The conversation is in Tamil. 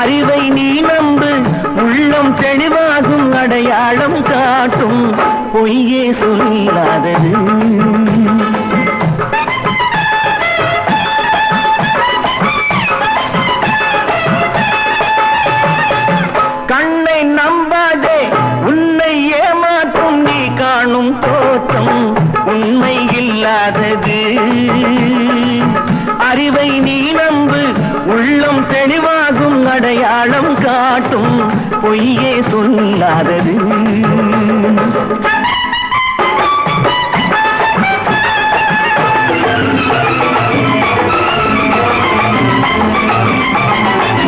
அறிவை நீ நம்பு, உள்ளம் தெளிவாகும், அடையாளம் காட்டும், பொய்யே சொல்லாதது. கண்ணை நம்பாதே, உன்னை ஏமாற்றும் நீ காணும் தோற்றம் உண்மை இல்லாதது. அறிவை நீ நம்பு, உள்ளம் தெளிவாகும், அடையாளம் காட்டும், பொய்யே சொல்லாதது.